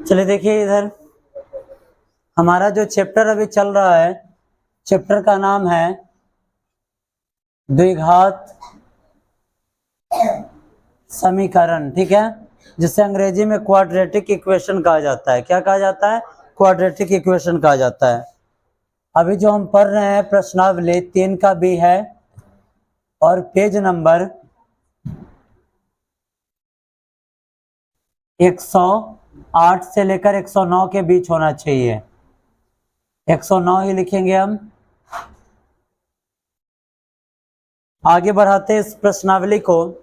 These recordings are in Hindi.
चलिए देखिए इधर हमारा जो चैप्टर अभी चल रहा है, चैप्टर का नाम है द्विघात समीकरण। ठीक है, जिसे अंग्रेजी में क्वाड्रेटिक इक्वेशन कहा जाता है। क्या कहा जाता है? क्वाड्रेटिक इक्वेशन कहा जाता है। अभी जो हम पढ़ रहे हैं प्रश्नावली 3 का बी है और पेज नंबर 108 से लेकर 109 के बीच होना चाहिए। 109 ही लिखेंगे हम। आगे बढ़ाते इस प्रश्नावली को।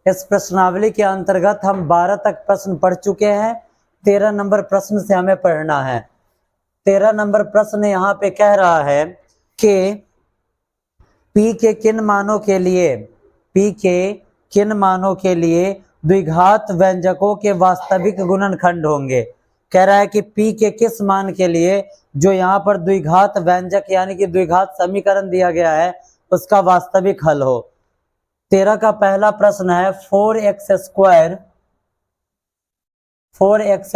इस प्रश्नावली के अंतर्गत हम 12 तक प्रश्न पढ़ चुके हैं। 13 नंबर प्रश्न से हमें पढ़ना है। 13 नंबर प्रश्न यहाँ पे कह रहा है कि P के किन मानों के लिए द्विघात व्यंजकों के वास्तविक गुणनखंड होंगे। कह रहा है कि P के किस मान के लिए जो यहाँ पर द्विघात व्यंजक यानी कि द्विघात समीकरण दिया गया है उसका वास्तविक हल हो। 13 का पहला प्रश्न है 4x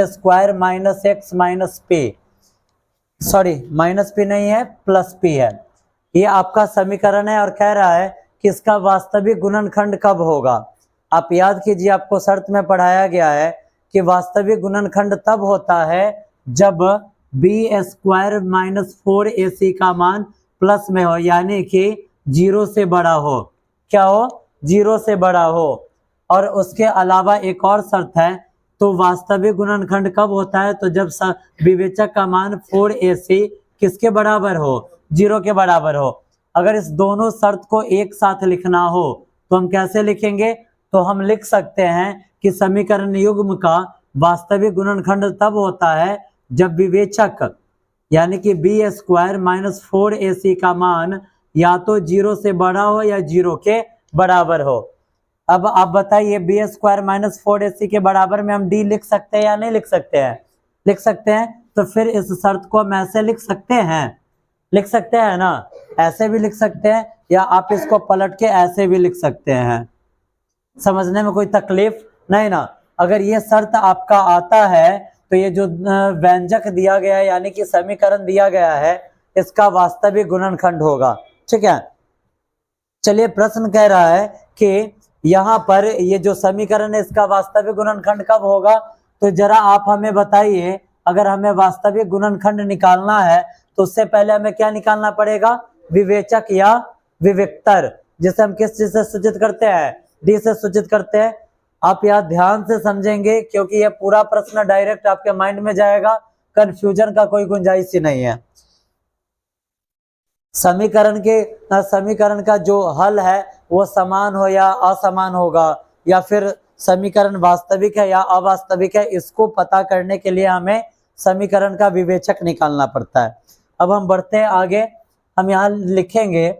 square minus x minus P, sorry minus P नहीं है प्लस पी है। ये आपका समीकरण है और कह रहा है कि इसका वास्तविक गुणनखंड कब होगा। आप याद कीजिए, आपको शर्त में पढ़ाया गया है कि वास्तविक गुणनखंड तब होता है जब बी स्क्वायर माइनस 4ac का मान प्लस में हो, यानी कि 0 से बड़ा हो। क्या हो? 0 से बड़ा हो। और उसके अलावा एक और शर्त है, तो वास्तविक गुणनखंड कब होता है? तो जब विवेचक का मान 4ac किसके बराबर हो? 0 के बराबर हो। अगर इस दोनों शर्त को एक साथ लिखना हो तो हम कैसे लिखेंगे? तो हम लिख सकते हैं कि समीकरण युग्म का वास्तविक गुणनखंड तब होता है जब विवेचक यानी कि बी स्क्वायर माइनस 4ac का मान या तो 0 से बड़ा हो या 0 के बराबर हो। अब आप बताइए, बी स्क्वायर माइनस 4ac के बराबर में हम डी लिख सकते हैं या नहीं लिख सकते हैं? लिख सकते हैं। तो फिर इस शर्त को हम ऐसे लिख सकते हैं, लिख सकते हैं ना, ऐसे भी लिख सकते हैं या आप इसको पलट के ऐसे भी लिख सकते हैं। समझने में कोई तकलीफ नहीं ना। अगर ये शर्त आपका आता है तो ये जो व्यंजक दिया गया है यानी कि समीकरण दिया गया है इसका वास्तविक गुणनखंड होगा। ठीक है, चलिए प्रश्न कह रहा है कि यहाँ पर ये जो समीकरण है इसका वास्तविक गुणनखंड कब होगा। तो जरा आप हमें बताइए, अगर हमें वास्तविक गुणनखंड निकालना है तो उससे पहले हमें क्या निकालना पड़ेगा? विवेचक या विविक्तर, जिसे हम किस चीज से सूचित करते हैं? डी से सूचित करते हैं। आप यहाँ ध्यान से समझेंगे क्योंकि यह पूरा प्रश्न डायरेक्ट आपके माइंड में जाएगा, कंफ्यूजन का कोई गुंजाइश ही नहीं है। समीकरण का जो हल है वो समान हो या असमान होगा, या फिर समीकरण वास्तविक है या अवास्तविक है, इसको पता करने के लिए हमें समीकरण का विवेचक निकालना पड़ता है। अब हम बढ़ते हैं आगे। हम यहाँ लिखेंगे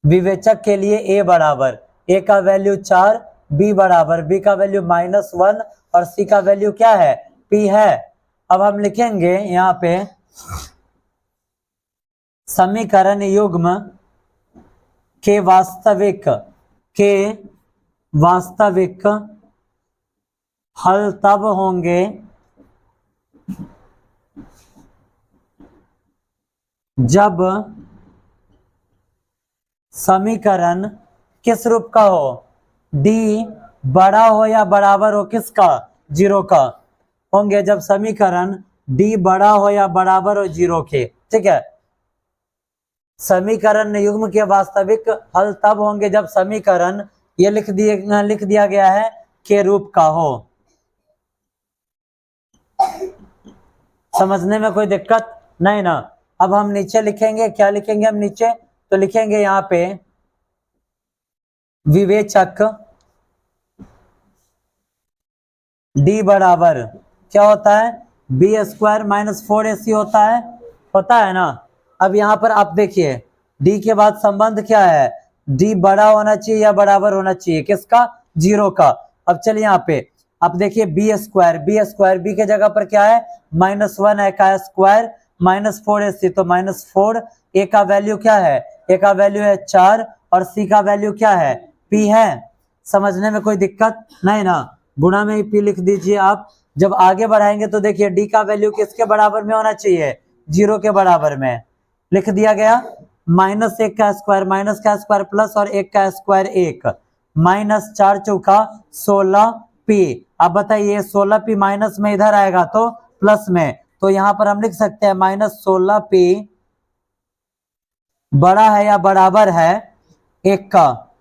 विवेचक के लिए a बराबर, a का वैल्यू 4, b बराबर, b का वैल्यू -1 और c का वैल्यू क्या है? p है। अब हम लिखेंगे यहाँ पे समीकरण युग्म के वास्तविक हल तब होंगे जब समीकरण किस रूप का हो? d बड़ा हो या बराबर हो किसका? 0 का। होंगे जब समीकरण d बड़ा हो या बराबर हो 0 के। ठीक है, समीकरण युग्म के वास्तविक हल तब होंगे जब समीकरण ये लिख दिया गया है के रूप का हो। समझने में कोई दिक्कत नहीं ना। अब हम नीचे लिखेंगे, क्या लिखेंगे हम नीचे? तो लिखेंगे यहाँ पे विवेचक d बराबर क्या होता है? बी स्क्वायर माइनस 4ac होता है ना। अब यहाँ पर आप देखिए d के बाद संबंध क्या है? d बड़ा होना चाहिए या बराबर होना चाहिए किसका? 0 का। अब चलिए यहाँ पे आप देखिए बी स्क्वायर b के जगह पर क्या है? -1 है का स्क्वायर माइनस 4ac, तो -4। a का वैल्यू क्या है? a का वैल्यू है 4 और c का वैल्यू क्या है? p है। समझने में कोई दिक्कत नहीं ना। गुणा में ही p लिख दीजिए आप, जब आगे बढ़ाएंगे तो देखिए डी का वैल्यू किसके बराबर में होना चाहिए, 0 के बराबर में। लिख दिया गया -1 का स्क्वायर माइनस का स्क्वायर प्लस और 1 का स्क्वायर 1 माइनस 4 चौका 16p। अब बताइए 16p माइनस में इधर आएगा तो प्लस में, तो यहां पर हम लिख सकते हैं -16p बड़ा है या बराबर है 1 का।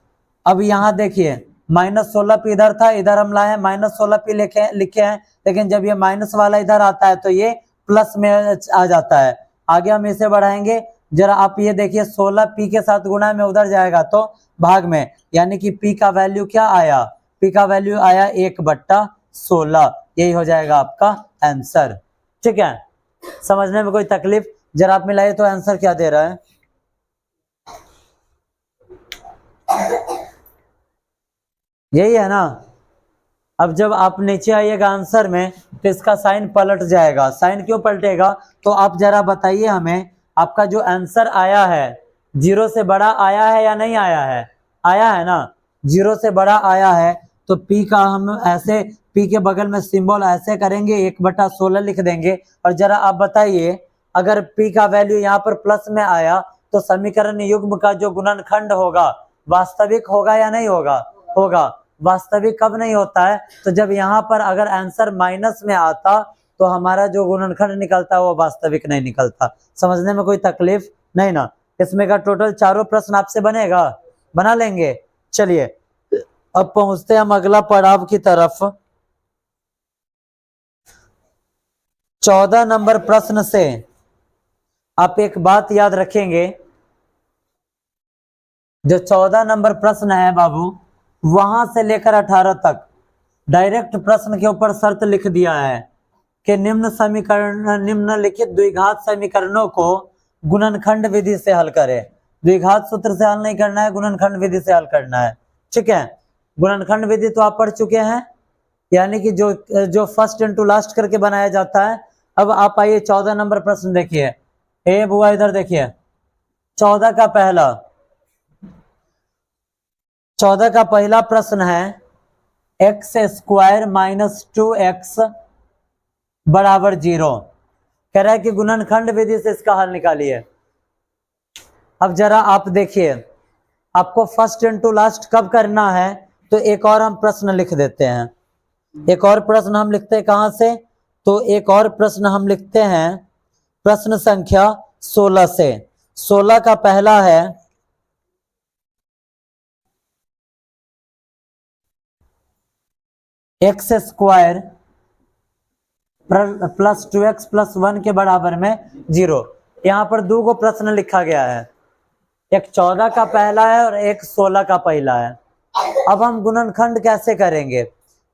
अब यहां देखिए -16p इधर था, इधर हम लाए -16p लिखे हैं, लेकिन जब ये माइनस वाला इधर आता है तो ये प्लस में आ जाता है। आगे हम इसे बढ़ाएंगे, जरा आप ये देखिए 16p के साथ गुणा में उधर जाएगा तो भाग में, यानी कि p का वैल्यू क्या आया, p का वैल्यू आया 1/16। यही हो जाएगा आपका आंसर। ठीक है, समझने में कोई तकलीफ? जरा आप मिलाइए तो आंसर क्या दे रहा है। यही है ना। अब जब आप नीचे आइएगा आंसर में तो इसका साइन पलट जाएगा। साइन क्यों पलटेगा तो आप जरा बताइए हमें, आपका जो आंसर आया है 0 से बड़ा आया है या नहीं आया है? आया है ना, 0 से बड़ा आया है तो p का हम ऐसे p के बगल में सिंबल ऐसे करेंगे 1/16 लिख देंगे। और जरा आप बताइए अगर p का वैल्यू यहाँ पर प्लस में आया तो समीकरण युग्म का जो गुणनखंड होगा वास्तविक होगा या नहीं होगा? होगा। वास्तविक कब नहीं होता है? तो जब यहाँ पर अगर आंसर माइनस में आता तो हमारा जो गुणनखंड निकलता है वो वास्तविक नहीं निकलता। समझने में कोई तकलीफ नहीं ना। इसमें का टोटल चारों प्रश्न आपसे बनेगा, बना लेंगे। चलिए अब पहुंचते हैं हम अगला पड़ाव की तरफ। 14 नंबर प्रश्न से आप एक बात याद रखेंगे, जो 14 नंबर प्रश्न है बाबू वहां से लेकर 18 तक डायरेक्ट प्रश्न के ऊपर शर्त लिख दिया है कि निम्नलिखित द्विघात समीकरणों को गुणनखंड विधि से हल करें। द्विघात सूत्र से हल नहीं करना है, गुणनखंड विधि से हल करना है। ठीक है, गुणनखंड विधि तो आप पढ़ चुके हैं, यानी कि जो फर्स्ट इनटू लास्ट करके बनाया जाता है। अब आप आइए 14 नंबर प्रश्न देखिए। ए बुआ इधर देखिए, 14 का पहला प्रश्न है x² माइनस 2x बराबर 0। कह रहा है कि गुणनखंड विधि से इसका हल निकालिए। अब जरा आप देखिए, आपको फर्स्ट इनटू लास्ट कब करना है तो एक और हम प्रश्न लिख देते हैं। एक और प्रश्न हम लिखते हैं कहां से? तो एक और प्रश्न हम लिखते हैं प्रश्न संख्या 16 से। 16 का पहला है x² प्लस 2x प्लस 1 के बराबर में 0। यहाँ पर दो गो प्रश्न लिखा गया है, एक 14 का पहला है और एक 16 का पहला है। अब हम गुणनखंड कैसे करेंगे?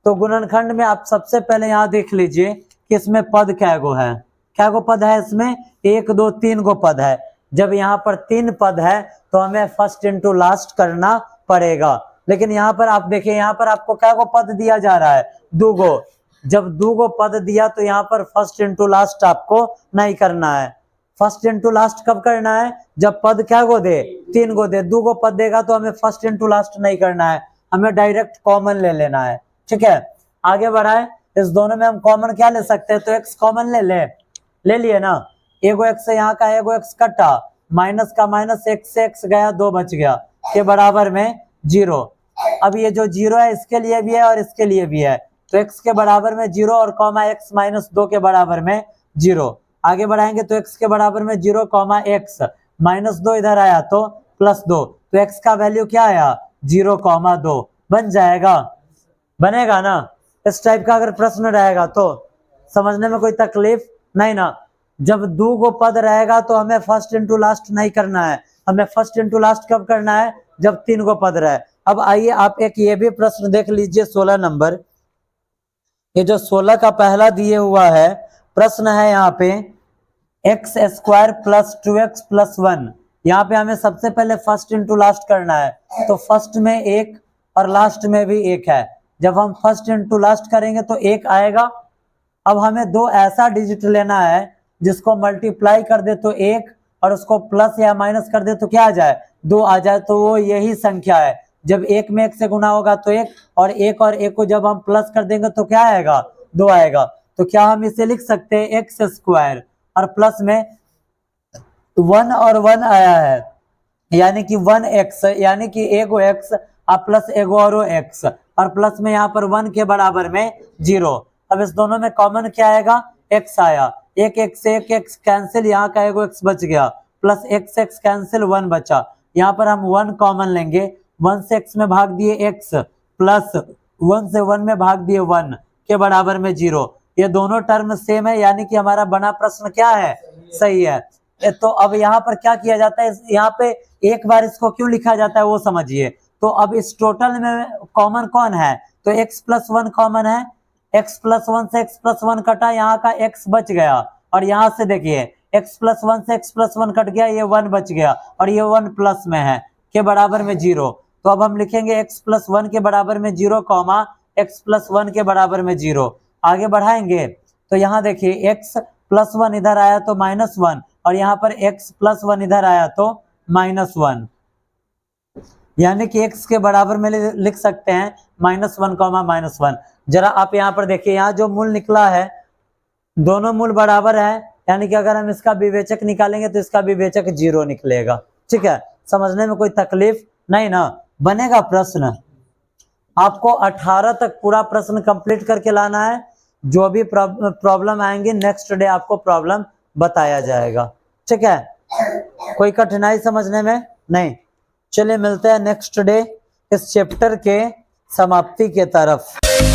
तो गुणनखंड में आप सबसे पहले यहाँ देख लीजिए कि इसमें पद क्या गो है। क्या गो पद है इसमें? 1 2 3 गो पद है। जब यहाँ पर 3 पद है तो हमें फर्स्ट इनटू लास्ट करना पड़ेगा। लेकिन यहाँ पर आप देखिए, यहाँ पर आपको क्या गो पद दिया जा रहा है? 2 गो। जब 2 गो पद दिया तो यहाँ पर फर्स्ट इनटू लास्ट आपको नहीं करना है। फर्स्ट इनटू लास्ट कब करना है? जब पद क्या गो दे? 3 गो दे। 2 गो पद देगा तो हमें फर्स्ट इनटू लास्ट नहीं करना है, हमें डायरेक्ट कॉमन ले लेना है। ठीक है, आगे बढ़ाए। इस दोनों में हम कॉमन क्या ले सकते हैं? तो x कॉमन ले लिए ना। एगो x यहाँ का एगो x कटा, माइनस का माइनस, x से x गया, 2 बच गया के बराबर में 0। अब ये जो 0 है इसके लिए भी है और इसके लिए भी है, तो x के बराबर में 0 और कॉमा x माइनस 2 के बराबर में 0। आगे बढ़ाएंगे तो x के बराबर में 0 कॉमा x माइनस 2 इधर आया तो प्लस 2, तो x का वैल्यू क्या आया? 0 कॉमा 2 बन जाएगा। बनेगा ना? इस टाइप का अगर प्रश्न रहेगा तो समझने में कोई तकलीफ नहीं ना। जब 2 गो पद रहेगा तो हमें फर्स्ट इनटू लास्ट नहीं करना है, हमें फर्स्ट इनटू लास्ट कब करना है? जब 3 गो पद रहे। अब आइए आप एक ये भी प्रश्न देख लीजिए 16 नंबर। ये जो 16 का पहला दिए हुआ है प्रश्न है यहाँ पे x² प्लस 2x प्लस 1। यहाँ पे हमें सबसे पहले फर्स्ट इनटू लास्ट करना है, तो फर्स्ट में 1 और लास्ट में भी 1 है। जब हम फर्स्ट इनटू लास्ट करेंगे तो 1 आएगा। अब हमें 2 ऐसा डिजिट लेना है जिसको मल्टीप्लाई कर दे तो 1 और उसको प्लस या माइनस कर दे तो क्या आ जाए? 2 आ जाए। तो वो यही संख्या है। जब 1 में 1 से गुना होगा तो 1 और 1 को जब हम प्लस कर देंगे तो क्या आएगा? 2 आएगा। तो क्या हम इसे लिख सकते हैं एक्स स्क्वायर और प्लस में 1 और 1 आया है यानी कि 1x, यानी कि एगो एक्स और प्लस एगो और एक्स और प्लस में यहाँ पर 1 के बराबर में 0। अब इस दोनों में कॉमन क्या आएगा, x आया, एक एक्स एक एक्स कैंसिल, यहाँ का एगो x बच गया, प्लस x x कैंसिल 1 बचा। यहाँ पर हम 1 कॉमन लेंगे, 1 से x में भाग दिए x प्लस 1 से 1 में भाग दिए 1 के बराबर में 0। ये दोनों टर्म सेम है यानी कि हमारा बना प्रश्न क्या है, सही है। तो अब यहाँ पर क्या किया जाता है, यहाँ पे एक बार इसको क्यों लिखा जाता है वो समझिए। तो अब इस टोटल में कॉमन कौन है, तो x प्लस 1 कॉमन है, x प्लस 1 से x प्लस 1 कटा, यहाँ का x बच गया और यहाँ से देखिए x प्लस 1 से x प्लस 1 कट गया, ये 1 बच गया और ये 1 प्लस में है के बराबर में 0। तो अब हम लिखेंगे x प्लस 1 के बराबर में 0 कॉमा x प्लस 1 के बराबर में 0। आगे बढ़ाएंगे तो यहाँ देखिए x प्लस 1 इधर आया तो -1 और यहाँ पर x प्लस 1 इधर आया तो -1, यानी कि x के बराबर में लिख सकते हैं -1 कॉमा -1। जरा आप यहाँ पर देखिए, यहाँ जो मूल निकला है दोनों मूल बराबर है, यानी कि अगर हम इसका विवेचक निकालेंगे तो इसका विवेचक 0 निकलेगा। ठीक है, समझने में कोई तकलीफ नहीं ना। बनेगा प्रश्न, आपको 18 तक पूरा प्रश्न कंप्लीट करके लाना है। जो भी प्रॉब्लम आएंगे नेक्स्ट डे आपको प्रॉब्लम बताया जाएगा। ठीक है, कोई कठिनाई समझने में नहीं। चलिए मिलते हैं नेक्स्ट डे इस चैप्टर के समाप्ति के तरफ।